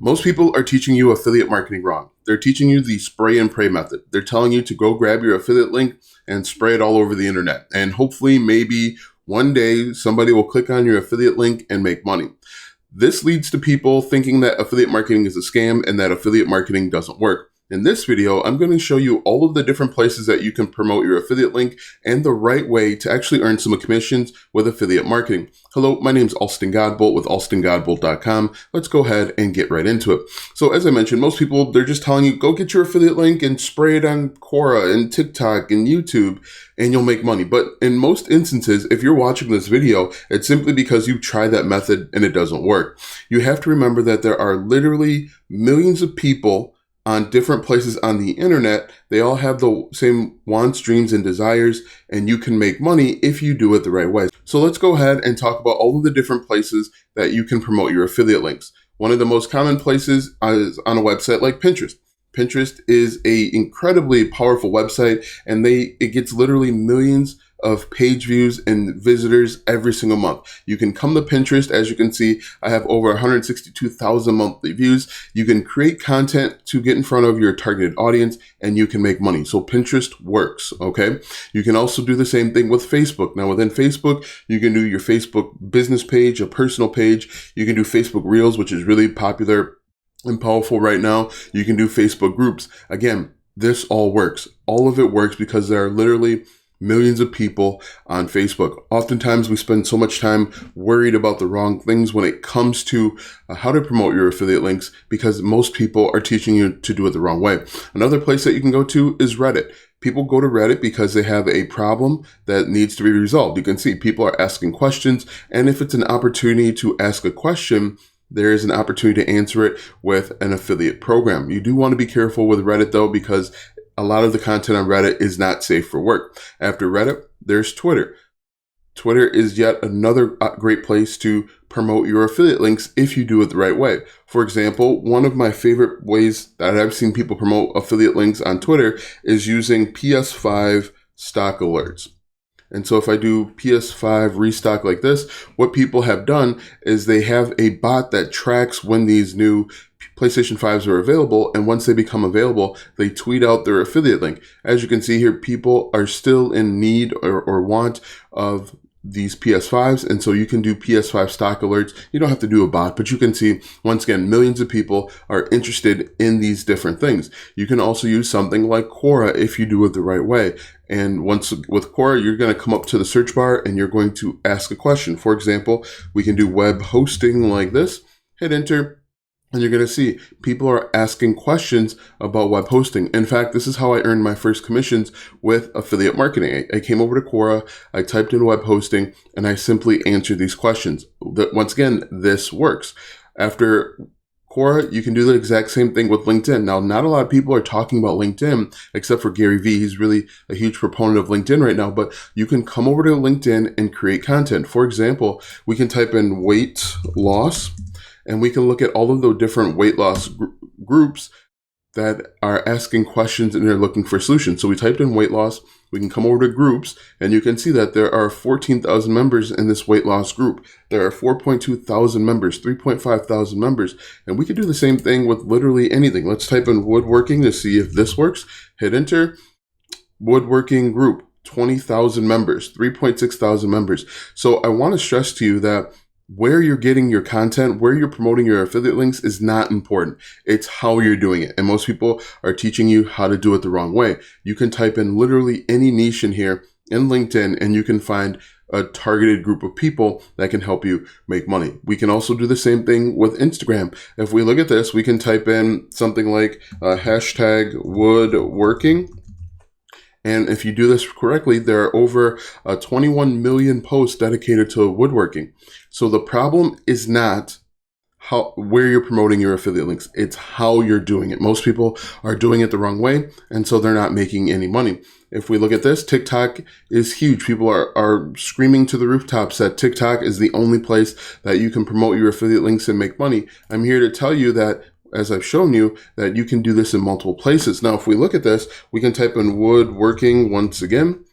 Most people are teaching you affiliate marketing wrong. They're teaching you the spray and pray method. They're telling you to go grab your affiliate link and spray it all over the internet. And hopefully, maybe one day somebody will click on your affiliate link and make money. This leads to people thinking that affiliate marketing is a scam and that affiliate marketing doesn't work. In this video, I'm going to show you all of the different places that you can promote your affiliate link and the right way to actually earn some commissions with affiliate marketing. Hello, my name is Alston Godbolt with alstongodbolt.com. Let's go ahead and get right into it. So as I mentioned, most people, they're just telling you, go get your affiliate link and spray it on Quora and TikTok and YouTube and you'll make money. But in most instances, if you're watching this video, it's simply because you tried that method and it doesn't work. You have to remember that there are literally millions of people on different places on the internet. They all have the same wants, dreams, and desires, and you can make money if you do it the right way. So let's go ahead and talk about all of the different places that you can promote your affiliate links. One of the most common places is on a website like Pinterest. Pinterest is an incredibly powerful website, and it gets literally millions of page views and visitors every single month. You can come to Pinterest. As you can see, I have over 162,000 monthly views. You can create content to get in front of your targeted audience and you can make money. So Pinterest works, okay? You can also do the same thing with Facebook. Now within Facebook, you can do your Facebook business page, a personal page. You can do Facebook Reels, which is really popular and powerful right now. You can do Facebook groups. Again, this all works. All of it works because there are literally millions of people on Facebook. Oftentimes we spend so much time worried about the wrong things when it comes to how to promote your affiliate links because most people are teaching you to do it the wrong way. Another place that you can go to is Reddit. People go to Reddit because they have a problem that needs to be resolved. You can see people are asking questions, and if it's an opportunity to ask a question, there is an opportunity to answer it with an affiliate program. You do want to be careful with Reddit though, because a lot of the content on Reddit is not safe for work. After Reddit, there's Twitter. Twitter is yet another great place to promote your affiliate links if you do it the right way. For example, one of my favorite ways that I've seen people promote affiliate links on Twitter is using PS5 stock alerts. And so if I do PS5 restock like this, what people have done is they have a bot that tracks when these new PlayStation 5s are available, and once they become available, they tweet out their affiliate link. As you can see here, people are still in need or want of these PS5s, and so you can do PS5 stock alerts. You don't have to do a bot, but you can see, once again, millions of people are interested in these different things. You can also use something like Quora if you do it the right way. And once with Quora, you're going to come up to the search bar and you're going to ask a question. For example, we can do web hosting like this, hit enter, and you're going to see people are asking questions about web hosting. In fact, this is how I earned my first commissions with affiliate marketing. I came over to Quora, I typed in web hosting, and I simply answered these questions. Once again, this works. After Quora, you can do the exact same thing with LinkedIn. Now, not a lot of people are talking about LinkedIn, except for Gary Vee. He's really a huge proponent of LinkedIn right now, but you can come over to LinkedIn and create content. For example, we can type in weight loss, and we can look at all of the different weight loss groups that are asking questions and they're looking for solutions. So we typed in weight loss, we can come over to groups, and you can see that there are 14,000 members in this weight loss group. There are 4.2 thousand members, 3.5 thousand members, and we could do the same thing with literally anything. Let's type in woodworking to see if this works. Hit enter. Woodworking group, 20,000 members, 3.6 thousand members. So I want to stress to you that where you're getting your content, where you're promoting your affiliate links is not important. It's how you're doing it. And most people are teaching you how to do it the wrong way. You can type in literally any niche in here in LinkedIn and you can find a targeted group of people that can help you make money. We can also do the same thing with Instagram. If we look at this, we can type in something like hashtag woodworking. And if you do this correctly, there are over 21 million posts dedicated to woodworking. So the problem is not where you're promoting your affiliate links. It's how you're doing it. Most people are doing it the wrong way, and so they're not making any money. If we look at this, TikTok is huge. People are screaming to the rooftops that TikTok is the only place that you can promote your affiliate links and make money. I'm here to tell you that, as I've shown you, that you can do this in multiple places. Now, if we look at this, we can type in woodworking once again,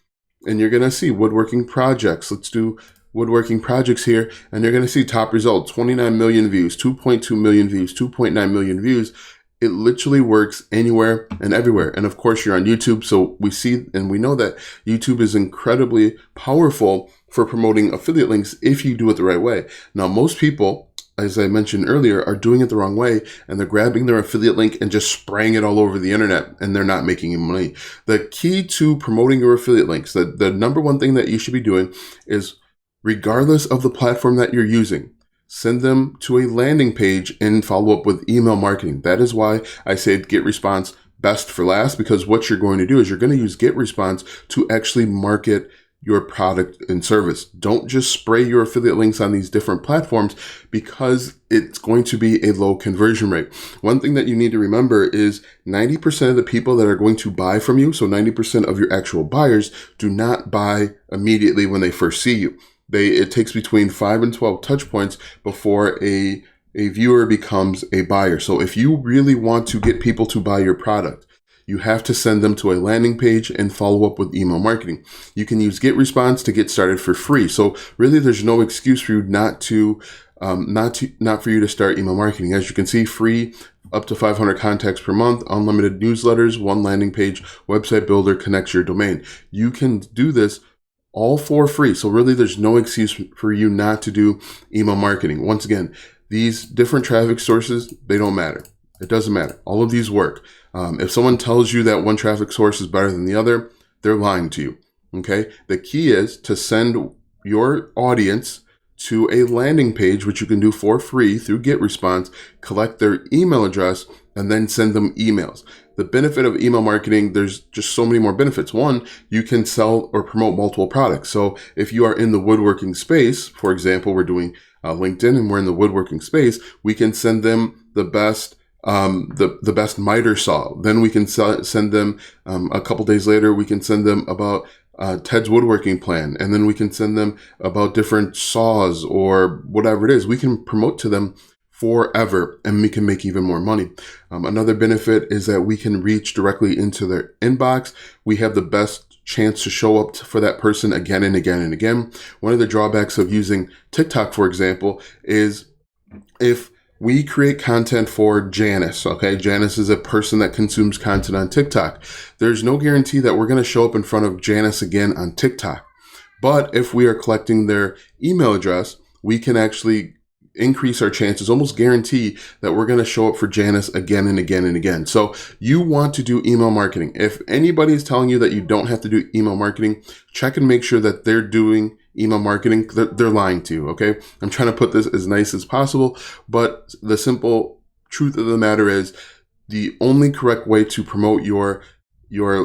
and you're going to see woodworking projects. Let's do woodworking projects here, and you're going to see top results, 29 million views, 2.2 million views, 2.9 million views. It literally works anywhere and everywhere. And of course, you're on YouTube. So we see and we know that YouTube is incredibly powerful for promoting affiliate links if you do it the right way. Now, most people, as I mentioned earlier, are doing it the wrong way, and they're grabbing their affiliate link and just spraying it all over the internet, and they're not making any money. The key to promoting your affiliate links, the number one thing that you should be doing is, regardless of the platform that you're using, send them to a landing page and follow up with email marketing. That is why I say GetResponse best for last, because what you're going to do is you're going to use GetResponse to actually market your product and service. Don't just spray your affiliate links on these different platforms, because it's going to be a low conversion rate. One thing that you need to remember is 90% of the people that are going to buy from you, so 90% of your actual buyers, do not buy immediately when they first see you. It takes between 5 and 12 touch points before a viewer becomes a buyer. So if you really want to get people to buy your product, you have to send them to a landing page and follow up with email marketing. You can use GetResponse to get started for free. So really, there's no excuse for you not for you to start email marketing. As you can see, free, up to 500 contacts per month, unlimited newsletters, one landing page, website builder connects your domain. You can do this all for free. So really, there's no excuse for you not to do email marketing. Once again, these different traffic sources, they don't matter. It doesn't matter. All of these work. If someone tells you that one traffic source is better than the other, they're lying to you. Okay. The key is to send your audience to a landing page, which you can do for free through GetResponse, collect their email address, and then send them emails. The benefit of email marketing, there's just so many more benefits. One, you can sell or promote multiple products. So if you are in the woodworking space, for example, we're doing LinkedIn and we're in the woodworking space, we can send them the best miter saw. Then we can send them a couple days later, we can send them about Ted's woodworking plan. And then we can send them about different saws or whatever it is. We can promote to them forever, and we can make even more money. Another benefit is that we can reach directly into their inbox. We have the best chance to show up for that person again and again and again. One of the drawbacks of using TikTok, for example, is if we create content for Janice, okay? Janice is a person that consumes content on TikTok. There's no guarantee that we're going to show up in front of Janice again on TikTok. But if we are collecting their email address, we can actually increase our chances, almost guarantee that we're going to show up for Janice again and again and again. So you want to do email marketing. If anybody is telling you that you don't have to do email marketing, check and make sure that they're doing email marketing. They're lying to you, okay? I'm trying to put this as nice as possible, but the simple truth of the matter is the only correct way to promote your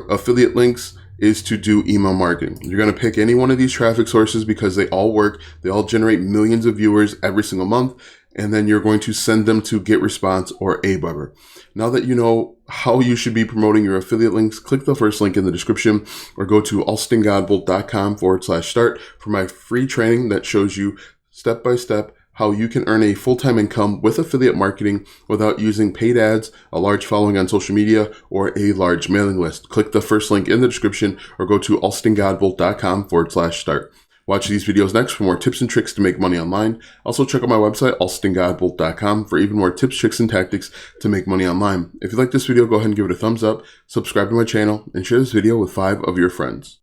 affiliate links is to do email marketing. You're going to pick any one of these traffic sources because they all work. They all generate millions of viewers every single month. And then you're going to send them to GetResponse or Aweber. Now that you know how you should be promoting your affiliate links, click the first link in the description or go to alstongodbolt.com/start for my free training that shows you step by step how you can earn a full-time income with affiliate marketing without using paid ads, a large following on social media, or a large mailing list. Click the first link in the description or go to alstongodbolt.com/start. Watch these videos next for more tips and tricks to make money online. Also check out my website, alstongodbolt.com, for even more tips, tricks, and tactics to make money online. If you like this video, go ahead and give it a thumbs up, subscribe to my channel, and share this video with 5 of your friends.